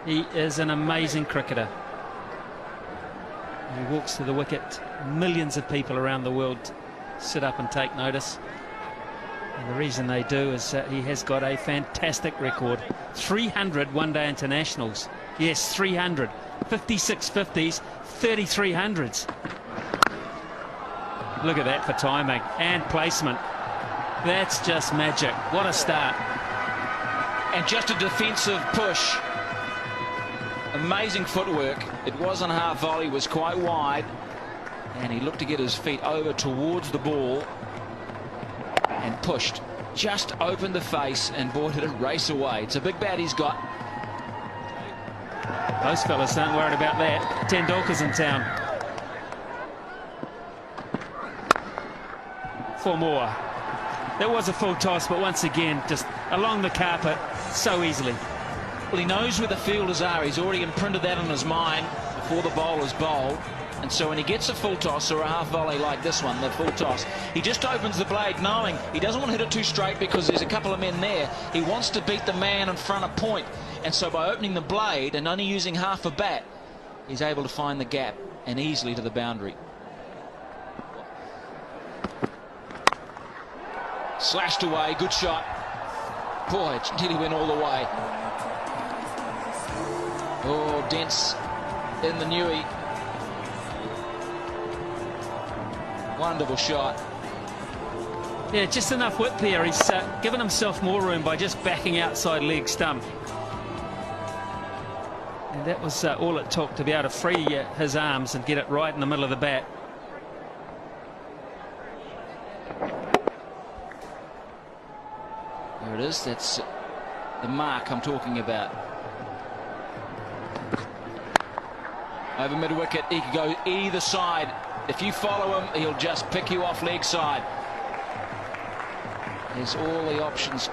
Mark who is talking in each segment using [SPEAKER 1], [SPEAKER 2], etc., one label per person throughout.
[SPEAKER 1] He is an amazing cricketer. He walks to the wicket. Millions of people around the world sit up and take notice. And the reason they do is he has got a fantastic record. 300 one-day internationals. Yes, 300. 56 50s, 33 hundreds. Look at that for timing and placement. That's just magic. What a start.
[SPEAKER 2] And just a defensive push. Amazing footwork. It wasn't half volley, was quite wide. And he looked to get his feet over towards the ball and pushed. Just opened the face and boy did it race away. It's a big bat he's got.
[SPEAKER 1] Those fellas aren't worried about that. Tendulkar's in town. 4 more. That was a full toss, but once again, just along the carpet so easily.
[SPEAKER 2] Well, he knows where the fielders are. He's already imprinted that on his mind before the bowler's bowled. And so when he gets a full toss or a half volley like this one, the full toss, he just opens the blade knowing he doesn't want to hit it too straight because there's a couple of men there. He wants to beat the man in front of point. And so by opening the blade and only using half a bat, he's able to find the gap and easily to the boundary. Slashed away, good shot. Boy, it nearly went all the way. Oh, dents in the Newey. Wonderful shot.
[SPEAKER 1] Yeah, just enough width there. He's given himself more room by just backing outside leg stump. And that was all it took to be able to free his arms and get it right in the middle of the bat.
[SPEAKER 2] There it is. That's the mark I'm talking about. Over mid-wicket, he could go either side. If you follow him, he'll just pick you off leg side. There's all the options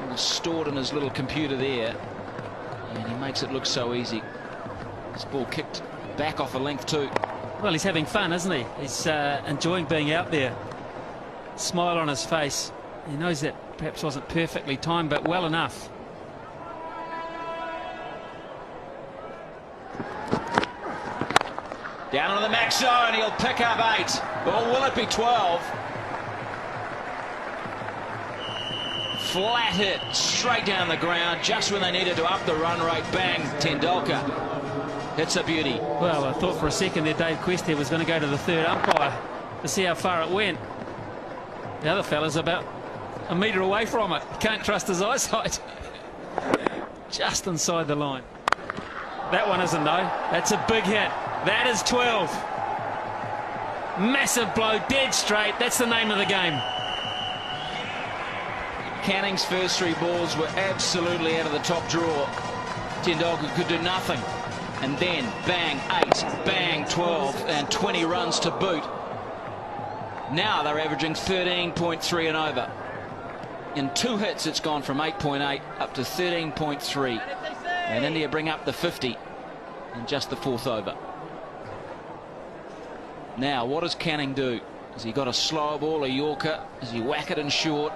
[SPEAKER 2] all stored in his little computer there. And he makes it look so easy. This ball kicked back off a length too.
[SPEAKER 1] Well, he's having fun, isn't he? He's enjoying being out there. Smile on his face. He knows that perhaps wasn't perfectly timed, but well enough.
[SPEAKER 2] Down on the max zone, he'll pick up 8. Or will it be 12? Flat hit, straight down the ground, just when they needed to up the run rate. Bang, Tendulkar. It's a beauty.
[SPEAKER 1] Well, I thought for a second there Dave Questy was going to go to the third umpire to see how far it went. The other fella's about a metre away from it. Can't trust his eyesight. Just inside the line. That one isn't, though. That's a big hit. That is 12. Massive blow, dead straight. That's the name of the game.
[SPEAKER 2] Canning's first 3 balls were absolutely out of the top drawer. Tendulkar could do nothing. And then, bang, 8, bang, 12, and 20 runs to boot. Now they're averaging 13.3 and over. In 2 hits, it's gone from 8.8 up to 13.3. And India bring up the 50 in just the 4th over. Now, what does Canning do? Has he got a slow ball, a Yorker? Does he whack it in short?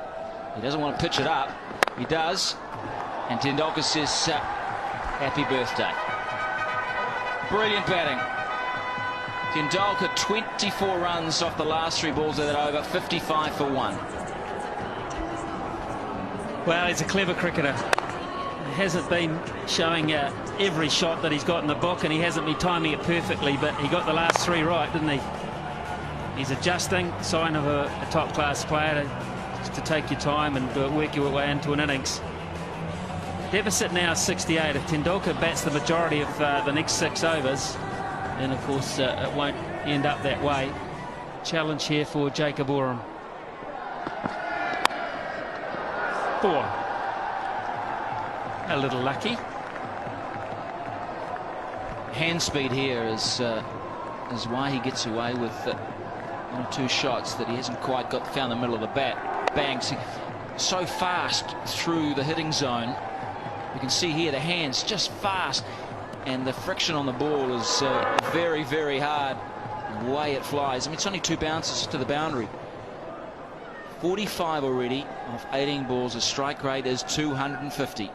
[SPEAKER 2] He doesn't want to pitch it up. He does. And Tendulkar says, happy birthday. Brilliant batting. Tendulkar 24 runs off the last 3 balls of that over, 55 for 1.
[SPEAKER 1] Well, he's a clever cricketer. He hasn't been showing every shot that he's got in the book, and he hasn't been timing it perfectly, but he got the last 3 right, didn't he? He's adjusting, sign of a top-class player to take your time and work your way into an innings. Deficit now is 68. If Tendulkar bats the majority of the next 6 overs, then of course it won't end up that way. Challenge here for Jacob Oram. 4. A little lucky.
[SPEAKER 2] Hand speed here is why he gets away with 1 or 2 shots that he hasn't quite found the middle of the bat. Bang, so fast through the hitting zone. You can see here the hands just fast, and the friction on the ball is very, very hard. The way it flies. I mean, it's only 2 bounces to the boundary. 45 already off 18 balls. The strike rate is 250.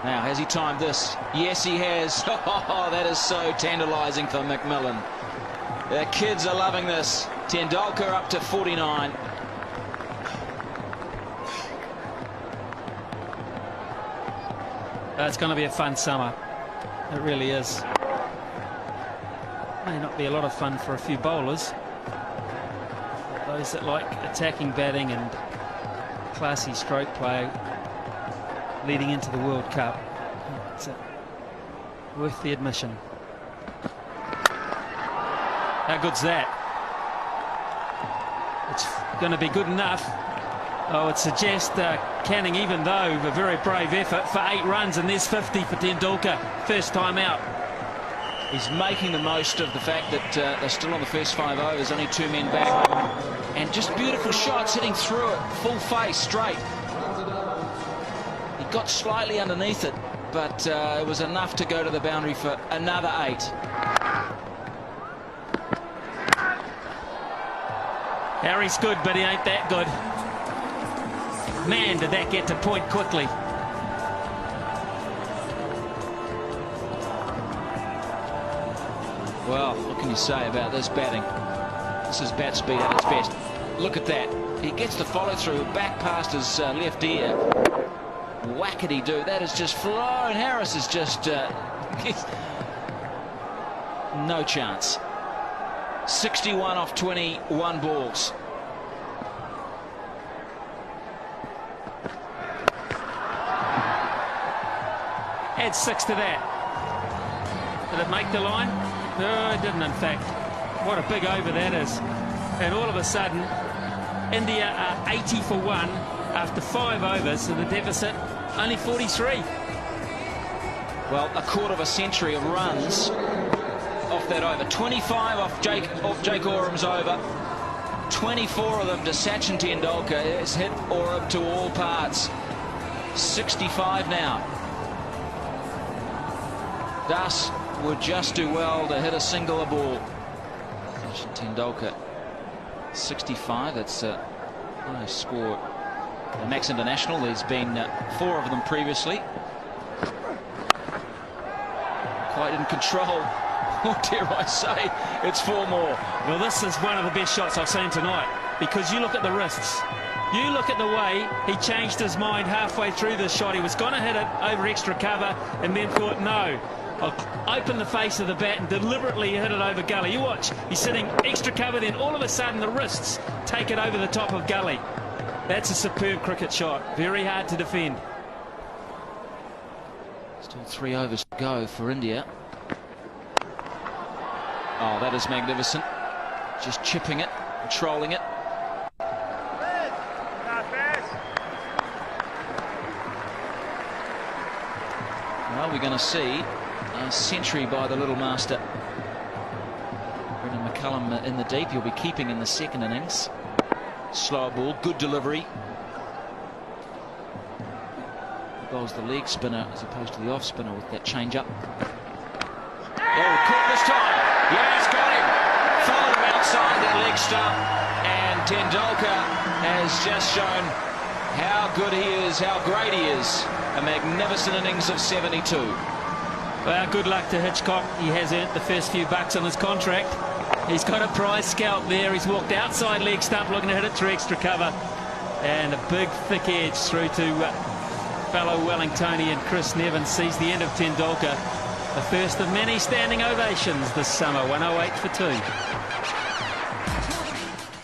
[SPEAKER 2] Now, has he timed this? Yes, he has. Oh, that is so tantalising for McMillan. The kids are loving this. Tendulkar up to 49.
[SPEAKER 1] It's going to be a fun summer. It really is. May not be a lot of fun for a few bowlers. But those that like attacking batting and classy stroke play leading into the World Cup, it's worth the admission. How good's that? It's going to be good enough. Oh, it suggests Canning, even though a very brave effort, for 8 runs, and there's 50 for Tendulkar. First time out.
[SPEAKER 2] He's making the most of the fact that they're still on the first 5 overs, only 2 men back. And just beautiful shots hitting through it, full face, straight. He got slightly underneath it, but it was enough to go to the boundary for another 8.
[SPEAKER 1] Harry's good, but he ain't that good. Man, did that get to point quickly.
[SPEAKER 2] Well, what can you say about this batting? This is bat speed at its best. Look at that. He gets the follow through back past his left ear. Whackety do. That is just flown. Harris is just no chance. 61 off 21 balls.
[SPEAKER 1] Add 6 to that. Did it make the line? No, it didn't, in fact. What a big over that is. And all of a sudden, India are 80 for 1 after 5 overs, so the deficit only 43.
[SPEAKER 2] Well, a quarter of a century of runs off that over. 25 off Jake Oram's over. 24 of them to Sachin Tendulkar. Has hit Oram to all parts. 65 now. Das would just do well to hit a single a ball. Sachin Tendulkar 65. That's a nice score. The Max International, there's been 4 of them previously. Quite in control. Or dare I say, it's 4 more.
[SPEAKER 1] Well, this is one of the best shots I've seen tonight, because you look at the wrists. You look at the way he changed his mind halfway through this shot. He was going to hit it over extra cover and then thought, no, I'll open the face of the bat and deliberately hit it over gully. You watch, he's sitting extra cover, then all of a sudden the wrists take it over the top of gully. That's a superb cricket shot. Very hard to defend.
[SPEAKER 2] Still 3 overs to go for India. Oh, that is magnificent. Just chipping it, controlling it. Well, we're going to see a century by the little master. Brendan McCullum in the deep. He'll be keeping in the second innings. Slow ball, good delivery. He bowls the leg spinner as opposed to the off spinner with that change up. Oh, caught this time. Yes, got him. Followed him outside that leg stump. And Tendulkar has just shown how good he is, how great he is. A magnificent innings of 72.
[SPEAKER 1] Well, good luck to Hitchcock. He has earned the first few bucks on his contract. He's got a prize scalp there. He's walked outside leg stump looking to hit it through extra cover. And a big thick edge through to fellow Wellingtonian Chris Nevin. Sees the end of Tendulkar. The first of many standing ovations this summer. 108 for 2.